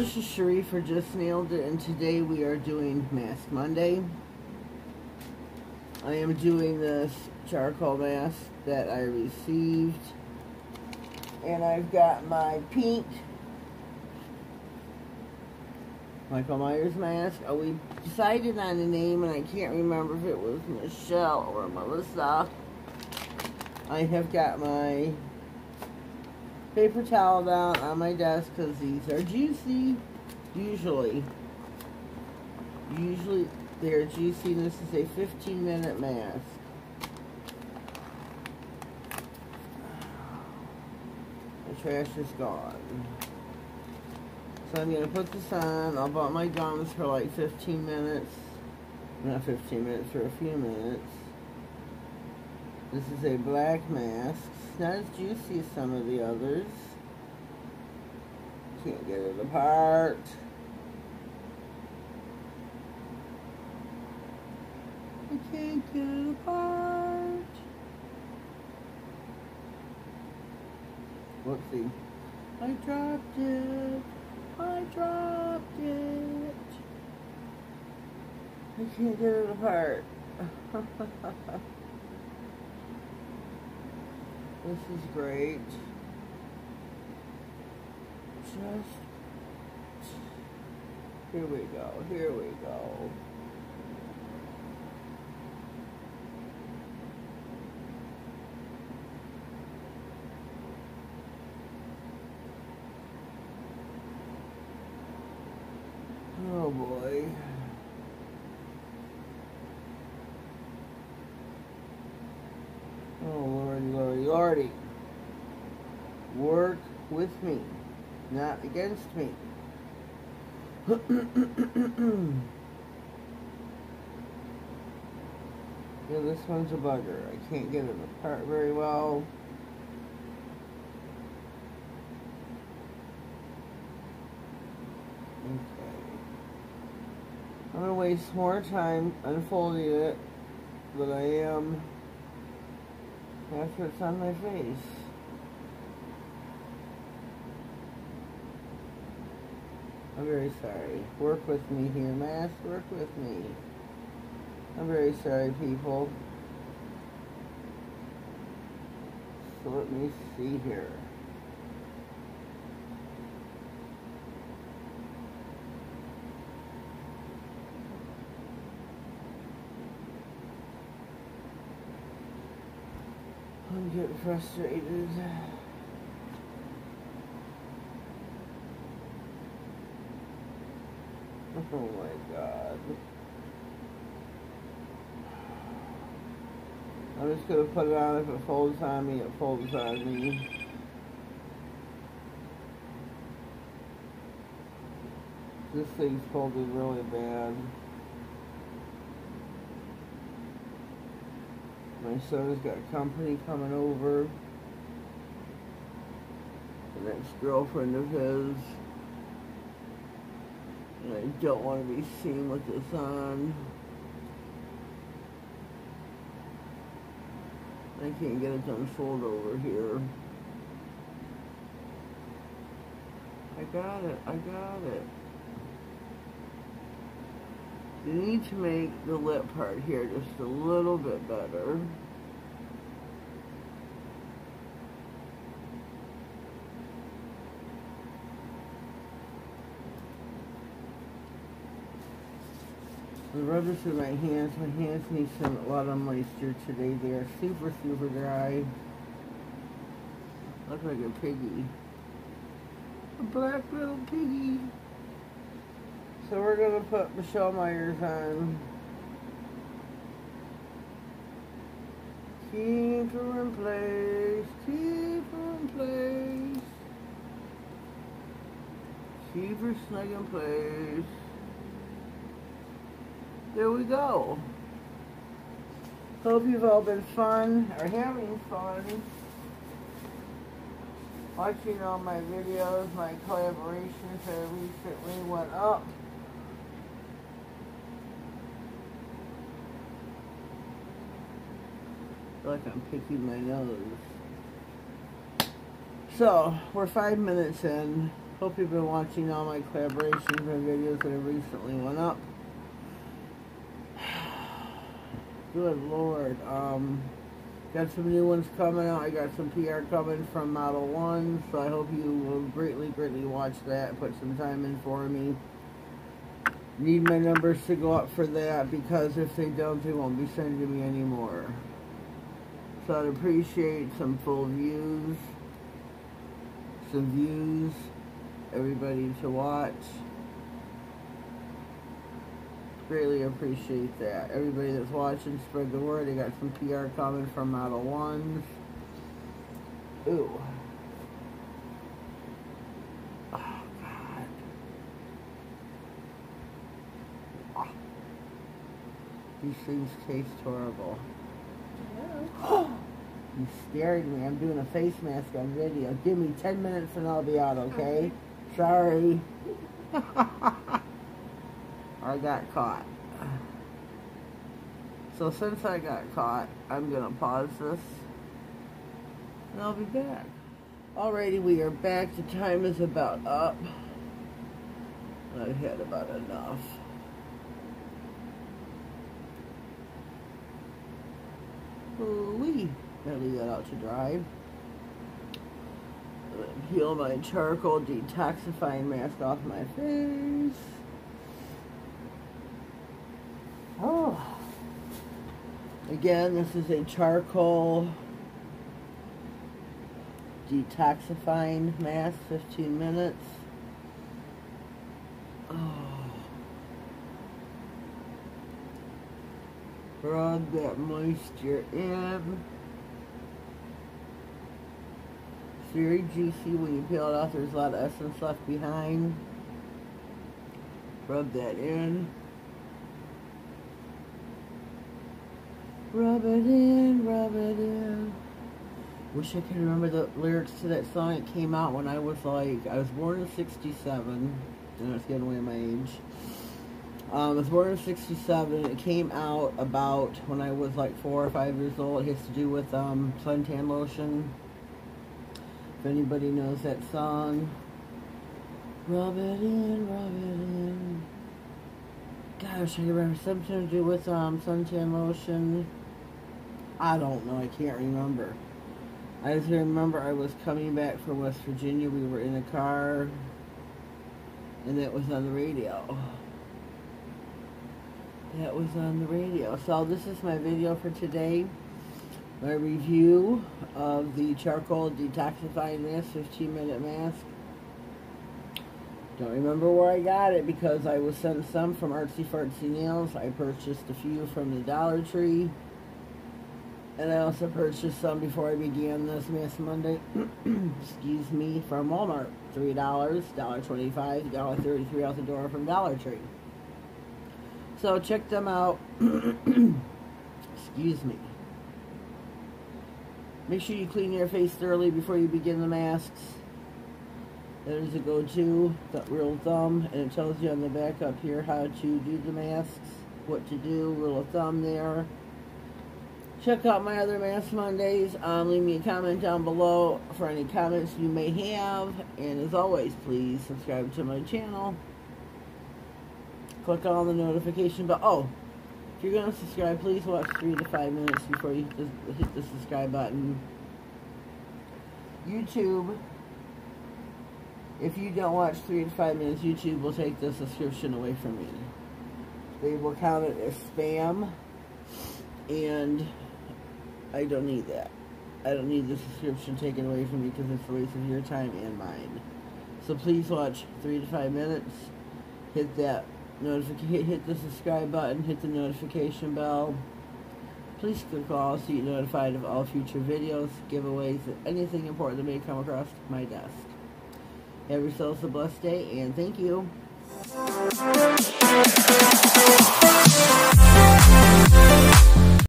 this is Sheree for Just Nailed It, and today we are doing Mask Monday. I am doing this charcoal mask that I received, and I've got my pink Michael Myers mask. We decided on a name, and I can't remember if it was Michelle or Melissa. I have got my paper towel down on my desk because these are juicy. Usually they're juicy. This is a 15-minute mask. The trash is gone. So I'm going to put this on. I'll bump my gums for like 15 minutes. Not 15 minutes, for a few minutes. This is a black mask. It's not as juicy as some of the others. Can't get it apart. I can't get it apart. Whoopsie. I dropped it. I dropped it. I can't get it apart. This is great. Here we go. Here we go. Oh boy. Oh lordy, lordy, lordy. Work with me, not against me. Yeah, this one's a bugger. I can't get it apart very well. Okay. I'm going to waste more time unfolding it than I am after it's on my face. I'm very sorry. Work with me here, mask. Work with me. I'm very sorry, people. So let me see here. I'm getting frustrated. Oh my God. I'm just going to put it on. If it folds on me, it folds on me. This thing's folded really bad. My son's got company coming over. An ex-girlfriend of his. And I don't want to be seen with this on. I can't get it to unfold over here. I got it. I got it. You need to make the lip part here just a little bit better. The rubber's in my hands. My hands need a lot of moisture today. They are super, super dry. Look like a piggy. A black little piggy. So we're going to put Michelle Myers on. Keep her in place. Keep her in place. Keep her snug in place. There we go. Hope you've all been fun, or having fun, watching all my videos. My collaborations that recently went up. I feel like I'm picking my nose. So, we're 5 minutes in. Hope you've been watching all my collaborations and videos that have recently went up. Good Lord. Got some new ones coming out. I got some PR coming from Model 1, so I hope you will greatly watch that. Put some time in for me. Need my numbers to go up for that, because if they don't, they won't be sending me anymore. So I'd appreciate some full views, everybody to watch. Greatly appreciate that. Everybody that's watching, spread the word. I got some PR coming from Model 1s. Ooh. Oh, God. Oh. These things taste horrible. Yeah. You scared me. I'm doing a face mask on video. Give me 10 minutes and I'll be out, okay? Sorry. I got caught. So since I got caught, I'm going to pause this and I'll be back. Alrighty, we are back. The time is about up. I've had about enough. Ooh-wee. Gotta leave that out to dry. Peel my charcoal detoxifying mask off my face. Oh. Again, this is a charcoal detoxifying mask, 15 minutes. Oh. Rub that moisture in. It's very juicy. When you peel it off, there's a lot of essence left behind. Rub that in. Rub it in, rub it in. Wish I could remember the lyrics to that song. It came out when I was born in 67. And I was getting away my age. I was born in 67. It came out about when I was like 4 or 5 years old. It has to do with suntan lotion. If anybody knows that song. Rub it in, rub it in. Gosh, I remember something to do with suntan lotion. I don't know. I can't remember. I just remember I was coming back from West Virginia. We were in a car. And that was on the radio. That was on the radio. So this is my video for today. My review of the charcoal detoxifying mask, 15-minute mask. Don't remember where I got it because I was sent some from Artsy Fartsy Nails. I purchased a few from the Dollar Tree. And I also purchased some before I began this Mask Monday, excuse me, from Walmart. $3, $1.25, $1.33 out the door from Dollar Tree. So check them out. Excuse me. Make sure you clean your face thoroughly before you begin the masks. That is a go-to, the rule of thumb, and it tells you on the back up here how to do the masks, what to do, rule of thumb there. Check out my other Mask Mondays. Leave me a comment down below for any comments you may have. And as always, please subscribe to my channel. Click on the notification bell. Oh, if you're going to subscribe, please watch 3 to 5 minutes before you hit the subscribe button. YouTube, if you don't watch 3 to 5 minutes, YouTube will take the subscription away from me. They will count it as spam, and I don't need that. I don't need the subscription taken away from me because it's a waste of your time and mine. So please watch 3 to 5 minutes. Hit that notification, hit the subscribe button, hit the notification bell. Please click all so you're notified of all future videos, giveaways, and anything important that may come across my desk. Have yourselves a blessed day, and thank you.